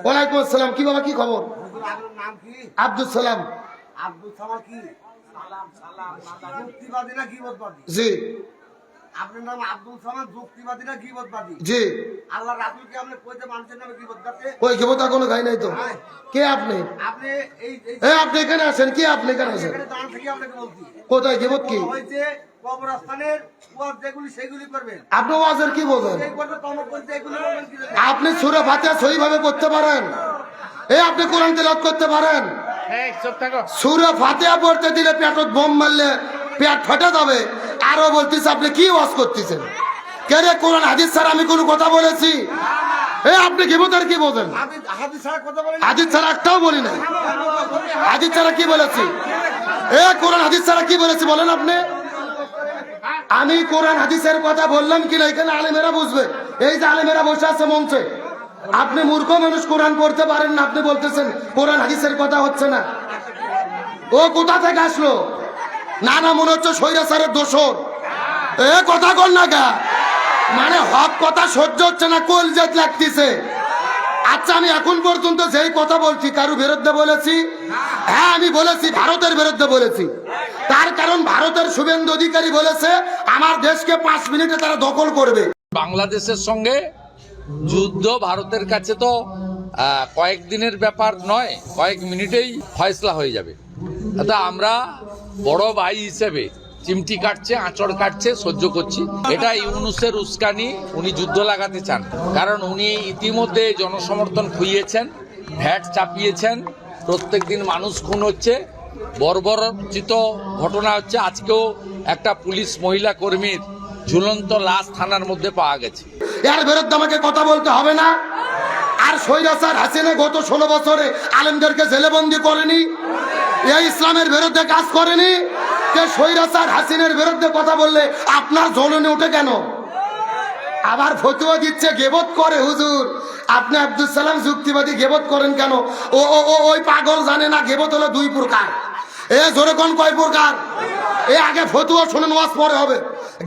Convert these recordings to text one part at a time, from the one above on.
ওয়ালাইকুম আসসালাম। কি বাবা, কি খবর? নাম কি? আব্দুল সালাম। আব্দুল সালাম কি যুক্তিবাদী না গীবতবাদী? জি আপনার নাম আব্দুল সালাম যুক্তিবাদী না গীবতবাদী? জি। আল্লাহ রাসূল কি আপনি কইতে মানুষের নামে গীবত করতে? ওই গীবত কোনো গাই নাই তো। কে আপনি? আপনি এই আপনি এখানে আসেন। কি আপনি এখানে আসেন? এখানে দাঁড়ান থেকে আপনাকে বলছি কোথায় গীবত কি হয়েছে? কবরস্থানের ওয়াজ যেগুলি সেগুলি করবেন। আপনি ওয়াজের কি বোঝেন? এই করবে তমক করতে এগুলি করবেন কি? আপনি সূরা ফাতিহা সহিভাবে করতে পারেন? আপনি কোরআন তেলাওয়াত করতে পারেন? সূরা ফাতিহা পড়তে দিলে পেটত বোম মারলে পেট ফেটে যাবে। আরো বলতেছে আপনি কি ওয়াজ করতেছেন? কে রে, কোরআন হাদিস ছাড়া আমি কোনো কথা বলেছি? আপনি গীবতের কি বোঝেন? হাদিস ছাড়া কথা বলেন? হাদিস ছাড়া একটাও বলি নাই। হাদিস ছাড়া কি বলেছি? কোরআন হাদিস ছাড়া কি বলেছি বলেন আপনি? আমি কোরআন হাদিসের কথা বললাম কিনা এখানে আলেমেরা বুঝবে। এই যে আলেমেরা বসে আছে মঞ্চে, আপনি মূর্খ মানুষ, কোরআন পড়তে পারেন না, আপনি বলতেছেন কোরআন হাদিসের কথা হচ্ছে না। ও কোথা থেকে আসলো? না না, মনে হচ্ছে স্বৈরাচারের দোসর। কথা কর না গা, মানে হক কথা সহ্য হচ্ছে না, কলজেত লাগতেছে। আচ্ছা, আমি এখন পর্যন্ত যেই কথা বলছি কারো বিরুদ্ধে বলেছি? হ্যাঁ, আমি বলেছি, ভারতের বিরুদ্ধে বলেছি। তার কারণ ভারতের শুভেন্দু অধিকারী বলেছে আমার দেশকে 5 মিনিটে তারা দখল করবে। বাংলাদেশের সঙ্গে যুদ্ধ ভারতের কাছে তো কয়েকদিনের ব্যাপার নয়, কয়েক মিনিটেই ফয়সলা হয়ে যাবে। তা আমরা বড় ভাই হিসেবে চিমটি কাটছে, আঁচড় কাটছে, সহ্য করছি। এটা ইউনূসের উস্কানি। উনি যুদ্ধ লাগাতে চান, কারণ উনি ইতিমধ্যে জনসমর্থন খুইয়েছেন, ভ্যাট চাপিয়েছেন, প্রত্যেক দিন মানুষ খুন হচ্ছে, বর্বরচিত ঘটনা হচ্ছে। আজকেও একটা পুলিশ মহিলা কর্মীর ঝুলন্ত লাশ থানার মধ্যে পাওয়া গেছে। এর বিরুদ্ধে আমাকে কথা বলতে হবে না। আর স্বৈরাচার হাসিনা গত 16 বছরে আলেমদেরকে জেলেবন্দি করেনি? এই ইসলামের বিরুদ্ধে কাজ করেনি? স্বৈরাচার হাসিনার বিরুদ্ধে কথা বললে আপনার জ্বলনে ওঠে কেন? আবার ফতোয়া দিচ্ছে গীবত করে। হুজুর, আপনি আব্দুল সালাম যুক্তিবাদী, গীবত করেন কেন? ওই পাগল জানে না গীবত হলো 2 প্রকার। জোরে কোন কয় প্রকার? আগে ফতোয়া শুনেন, ওয়াজ পরে হবে।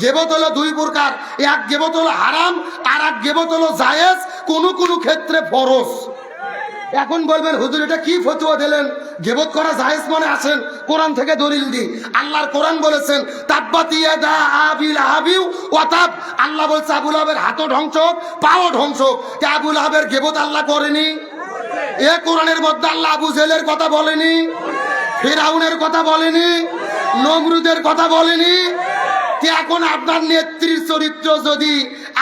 গীবত হলো 2 প্রকার। এক গীবত হলো হারাম, আর এক গীবত হলো জায়েজ, কোন কোন ক্ষেত্রে ফরজ। এখন বলবেন হুজুর এটা কি ফতোয়া দিলেন? গীবত করা জায়েজ মানে আসেন কোরআন থেকে দলিল দি। আল্লাহর কোরআন বলেছেন তাব্বাত ইয়াদা আবি লাহাবিউ ওয়া তাব। আল্লাহ বলছে আবু লাহাবের হাতও ধ্বংস, পাও ধ্বংস। কে আবু লাহাবের গীবত আল্লাহ করেনি? কোরআনের মধ্যে আল্লাহ আবু জেহেলের কথা বলেনি? ফিরআউনের কথা বলেনি? নমরুদের কথা বলেনি? এখন আপনার নেত্রীর চরিত্র যদি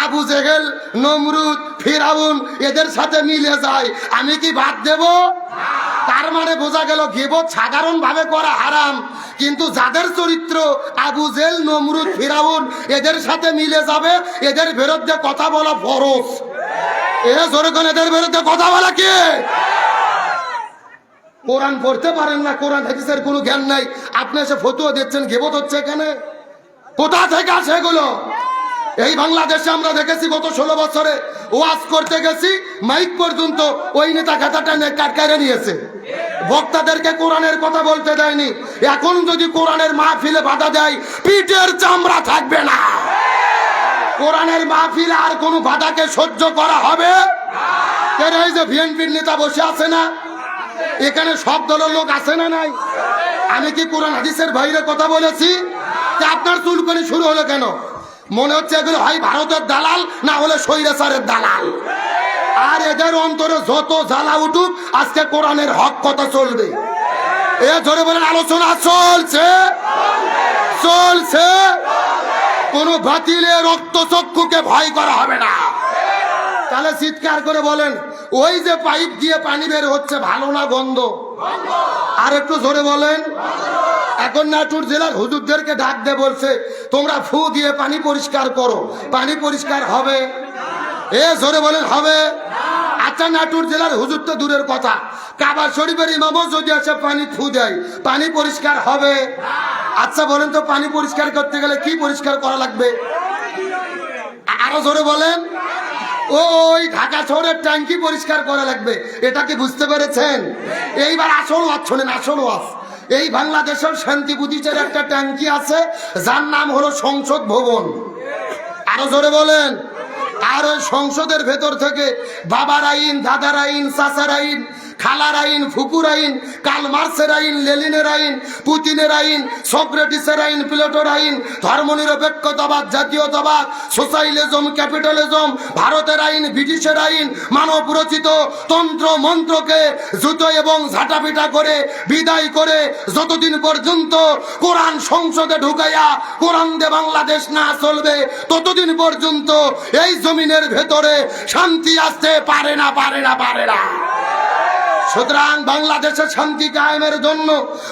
আবু জেহেল, নমরুদ, ফিরআউন এদের সাথে মিলে যায়, আমি কি বাদ দেব? তার মানে বোঝা গেল গীবত সাধারণ ভাবে করা হারাম, কিন্তু যাদের চরিত্র আবু জেহেল, নমরুদ, ফিরআউন এদের সাথে মিলে যাবে, এদের বিরুদ্ধে কথা বলা ফরজ। জোরে কোন এদের বিরুদ্ধে কথা বলা কি? কোরআন পড়তে পারেন না, কোরআন হাদিসের কোনো জ্ঞান নাই, আপনি এসে ফতোয়া দিচ্ছেন গীবত হচ্ছে এখানে? কোথা থেকে আসে এগুলো? এই বাংলাদেশে আমরা দেখেছি গত 16 বছরে ওয়াজ করতে গেছি, মাইক পর্যন্ত ওই নেতা খাতাটা কাটকারে নিয়েছে, বক্তাদেরকে কোরআনের কথা বলতে দেয়নি। এখন যদি কোরআনের মাহফিলে বাধা দেয়, পিঠের চামড়া থাকবে না। কোরআনের মাহফিলে আর কোন বাধাকে সহ্য করা হবে? এই যে বিএনপির নেতা বসে আছে না, এখানে সব দলের লোক আছে না নাই? আমি কি কোরআন হাদিসের বাইরে কথা বলেছি? আপনার চুলকানি শুরু হলো কেন? মনে হচ্ছে এগুলো হয় ভারতের দালাল, না হলে স্বৈরাচারের দালাল। আর এদের অন্তরে যত জ্বালা উঠুক, আজকে কোরআনের হক কথা চলবে। জোরে বলেন আলোচনা চলছে, চলছে। কোন বাতিলে রক্তচক্ষুকে ভয় করা হবে না। তাহলে চিৎকার করে বলেন, ওই যে পাইপ দিয়ে পানি বের হচ্ছে, ভালো না গন্ধ? আর একটু জোরে বলেন। এখন নাটোর জেলার হুজুরদেরকে ডাক দিয়ে বলছে তোমরা ফু দিয়ে পানি পরিষ্কার করো, পানি পরিষ্কার হবে? জোরে বলেন হবে? আচ্ছা, নাটোর জেলার হুজুর তো দূরের কথা, কাবা শরীফের ইমামও যদি এসে পানি ফু দেয়, পানি পরিষ্কার হবে? আচ্ছা বলেন তো, পানি পরিষ্কার করতে গেলে কি পরিষ্কার করা লাগবে? আরো জোরে বলেন। ওই ঢাকা শহরের ট্যাঙ্কি পরিষ্কার করা লাগবে। এটা কি বুঝতে পেরেছেন? এইবার আসল ওয়াজ শোনেন, আসল ওয়াজ। এই বাংলাদেশের শান্তি বুদ্ধিচের একটা ট্যাঙ্কি আছে, যার নাম হলো সংসদ ভবন। আরো জোরে বলেন। আর ওই সংসদের ভেতর থেকে বাবার আইন, দাদার আইন, চাচার আইন, খালার আইন, ফুপুর আইন, কার্ল মার্ক্সের আইন, লেনিনের আইন, পুতিনের আইন, সক্রেটিসের আইন, প্লেটোর আইন, ধর্মনিরপেক্ষতাবাদ, জাতীয়তাবাদ, সোশ্যালিজম, ক্যাপিটালিজম, ভারতের আইন, ব্রিটিশের আইন, মানব রচিত তন্ত্র মন্ত্রকে জুতো এবং ঝাঁটাপিটা করে বিদায় করে যতদিন পর্যন্ত কোরআন সংসদে ঢুকাইয়া কোরআন দিয়ে বাংলাদেশ না চলবে ততদিন পর্যন্ত এই জমিনের ভেতরে শান্তি আসতে পারে না, পারে না, পারে না। সুতরাং বাংলাদেশের শান্তি কায়েমের জন্য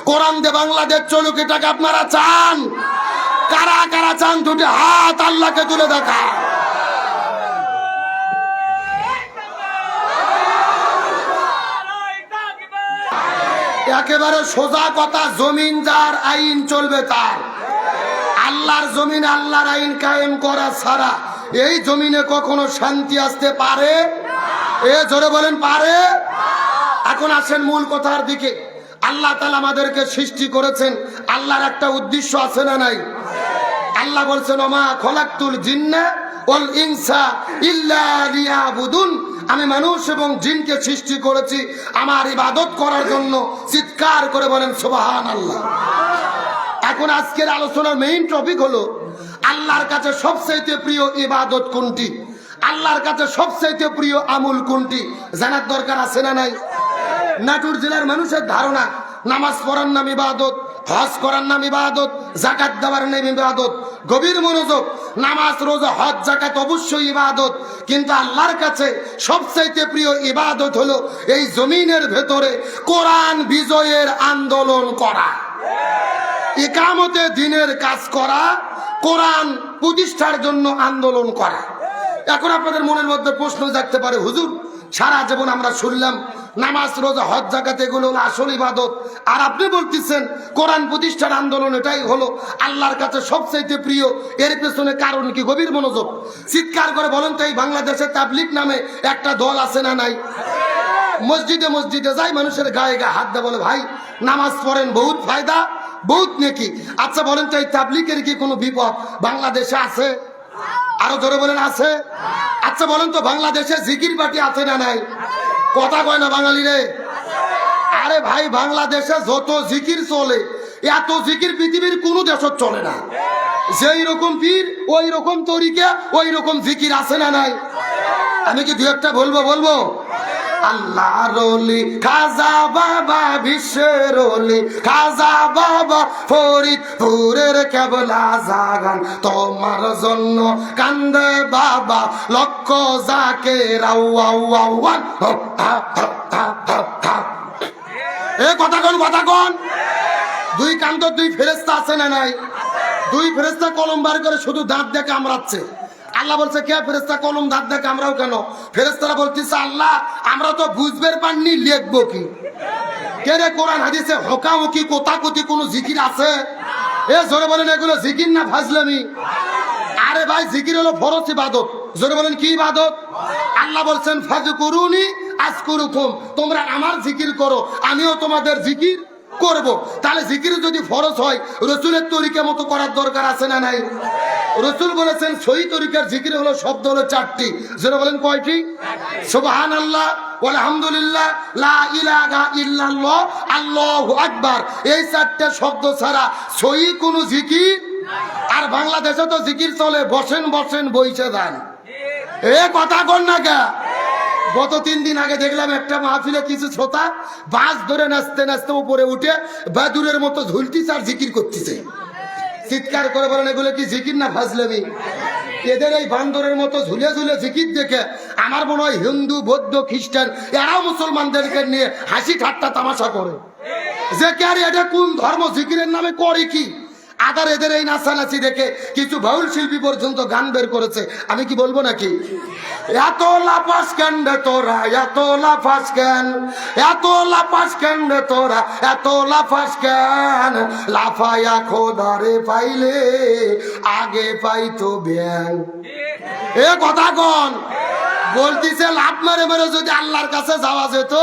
কোরআন দিয়ে বাংলাদেশ চলুক, এটাকে আপনারা চান? কারা কারা চান? দুটি হাত আল্লাহকে তুলে দেখা। একেবারে সোজা কথা, জমিন যার, আইন চলবে তার। আল্লাহর জমিন, আল্লাহর আইন কায়েম করা ছাড়া এই জমিনে কখনো শান্তি আসতে পারে? এ জোরে বলেন, পারে? এখন আসেন মূল কথার দিকে। আল্লাহ তাআলা আমাদেরকে সৃষ্টি করেছেন, আল্লাহর একটা উদ্দেশ্য আছে না নাই? আল্লাহ বলছেন, ওমা খলাকতুল জিন্না ওয়াল ইনসা ইল্লা লিয়াবুদুন, আমি মানুষ এবং জিনকে সৃষ্টি করেছি আমার ইবাদত করার জন্য। চিৎকার করে বলেন সুবহানাল্লাহ। এখন আজকের আলোচনার মেইন টপিক হলো আল্লাহর কাছে সবচেয়ে প্রিয় ইবাদত কোনটি, আল্লাহর কাছে সবচেয়ে প্রিয় আমল কোনটি জানার দরকার আছে না নাই? নাটোর জেলার মানুষের ধারণা নামাজ পড়ার নাম ইবাদত, হজ করার নাম ইবাদত, যাকাত দেওয়ার নাম ইবাদত। গভীর মনোযোগ, নামাজ, রোজা, হজ, যাকাত অবশ্যই ইবাদত, কিন্তু আল্লাহর কাছে সবচাইতে প্রিয় ইবাদত হলো এই জমিনের ভেতরে কোরআন বিজয়ের আন্দোলন করা, ইকামতে দ্বীনের কাজ করা, কোরআন প্রতিষ্ঠার জন্য আন্দোলন করা। এখন আপনাদের মনের মধ্যে প্রশ্ন জাগতে পারে, হুজুর সারা জীবন আমরা শুনলাম নামাজ, রোজা, হজ, যাকাত এগুলো হলো আসল ইবাদত, আর আপনি বলতেছেন কোরআন প্রতিষ্ঠার আন্দোলন এটাই হলো আল্লাহর কাছে সবচাইতে প্রিয়, এর পেছনে কারণ কি? গভীর মনোযোগ, চিৎকার করে বলেন তো, এই বাংলাদেশে তাবলিগ নামে একটা দল আছে না নাই? মসজিদে মসজিদে যাই, মানুষের গায়ে গায়ে হাত দেয়, বলে ভাই নামাজ পড়েন, বহুত ফায়দা, বহুত নেকি। আচ্ছা বলেন তো, এই তাবলিগের কি কোনো বিপদ বাংলাদেশে আছে? আরো জোরে বলেন, আছে? আচ্ছা বলেন তো, বাংলাদেশে জিকির পার্টি আছে না নাই? কথা কয় না বাঙালি রে? আরে ভাই, বাংলাদেশে যত জিকির চলে, এত জিকির পৃথিবীর কোনো দেশত চলে না। যেই রকম পীর ওই রকম তরিকা, ওই রকম জিকির আছে না নাই? আমি কি দু একটা বলবো? আল্লাহর ওলি খাজা বাবা, বিশ্বের ওলি খাজা বাবা, ফরিদপুরের কেবলা জাগান, তোমার জন্য কান্দে বাবা, লক্ষ জাকের আউয়ান। এ কথা কোন? দুই কান্ত দুই ফেরেশতা আছে না নাই? দুই ফেরেশতা কলম বার করে শুধু দাঁত দিয়ে কামড়াচ্ছে। আল্লাহ বলছে, কে ফেরেশতা কলম দাঁত দিয়ে কামড়াও কেন? ফেরেশতারা বলতেছে, আল্লাহ আমরা তো বুঝবের পাননি, লিখবো কি? কে রে, কোরআন হাদিসে হকাহুকি কোতাকুতি কোনো জিকির আছে? এ জোরে বলেন, এগুলো জিকির না ফাজলামি? আরে ভাই, জিকির হলো ফরজ ইবাদত। জোরে বলেন, কি ইবাদত? আল্লাহ বলছেন, ফাযকুরুনি আযকুরুকুম, তোমরা আমার জিকির করো, আমিও তোমাদের জিকির করব। তাহলে জিকির যদি ফরজ হয়, রসুলের তরিকা মতো করার দরকার আছে না নাই? রসুল বলেছেন সহি তরিকার জিকির হলো, শব্দ হলো 4টি। যেটা বলেন কয়টি? সুবহানাল্লাহ, আলহামদুলিল্লাহ, লা ইলাহা ইল্লাল্লাহ, আল্লাহু আকবার। এই 4টা শব্দ ছাড়া সহি কোনো জিকির। আর বাংলাদেশে তো জিকির চলে বসেন বইসে যান। এ কথা কর না কে? গত 3 দিন আগে দেখলাম একটা মাহফিলে কিছু শ্রোতা বাস ধরে নাচতে নাচতে উপরে উঠে বাদুরের মতো ঝুলতিছে আর জিকির করতেছে। চিৎকার করে বলেন, এগুলো কি জিকির না ফাজলামি? এদের এই বান্দরের মতো ঝুলে ঝুলে জিকির দেখে আমার মনে হয় হিন্দু, বৌদ্ধ, খ্রিস্টান এরাও মুসলমানদেরকে নিয়ে হাসি ঠাট্টা তামাশা করে, যে কে আর এটা কোন ধর্ম, জিকিরের নামে করে কি? আদার এদের এই নাচানাচি দেখে কিছু বাউল শিল্পী পর্যন্ত গান বের করেছে। আমি কি বলবো নাকি? এত লাফাস কেন রে তোরা, এত লাফাস কেন, এত লাফাস কেন রে তোরা, এত লাফাস কেন, লাফায়া খোদারে পাইলে আগে পাইতো ব্যাং। এ কথা কন বলতিছে, লাভ মেরে মেরে যদি আল্লাহর কাছে যাওয়া যেত,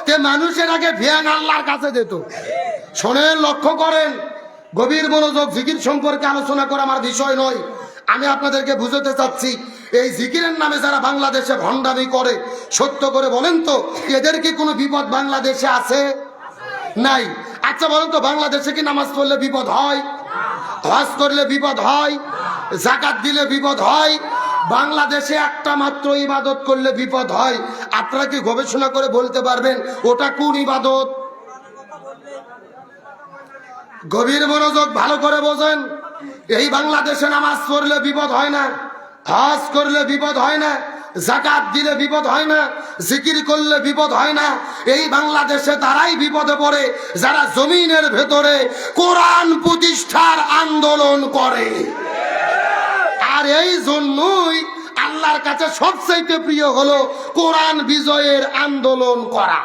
তে মানুষের আগে ভ্যাং আল্লাহর কাছে যেত। শোনেন, লক্ষ্য করেন, গভীর মনোযোগ, জিকির সম্পর্কে আলোচনা করা আমার বিষয় নয়। আমি আপনাদেরকে বুঝাতে চাচ্ছি, এই জিকিরের নামে যারা বাংলাদেশে ভণ্ডামি করে, সত্য করে বলেন তো এদের কি কোনো বিপদ বাংলাদেশে আছে? নাই। আচ্ছা বলেন তো, বাংলাদেশে কি নামাজ পড়লে বিপদ হয়? হজ করলে বিপদ হয়? যাকাত দিলে বিপদ হয়? বাংলাদেশে একটা মাত্র ইবাদত করলে বিপদ হয়। আপনারা কি গবেষণা করে বলতে পারবেন ওটা কোন ইবাদত? গভীর মনোযোগ, ভালো করে বোঝেন। এই বাংলাদেশে নামাজ পড়লে বিপদ হয় না, হজ করলে বিপদ হয় না, যাকাত দিলে বিপদ হয় না, জিকির করলে বিপদ হয় না। এই বাংলাদেশে তারাই বিপদে পড়ে যারা জমিনের ভেতরে কোরআন প্রতিষ্ঠার আন্দোলন করে। আর এই জন্যই আল্লাহর কাছে সবচাইতে প্রিয় হলো কোরআন বিজয়ের আন্দোলন করা।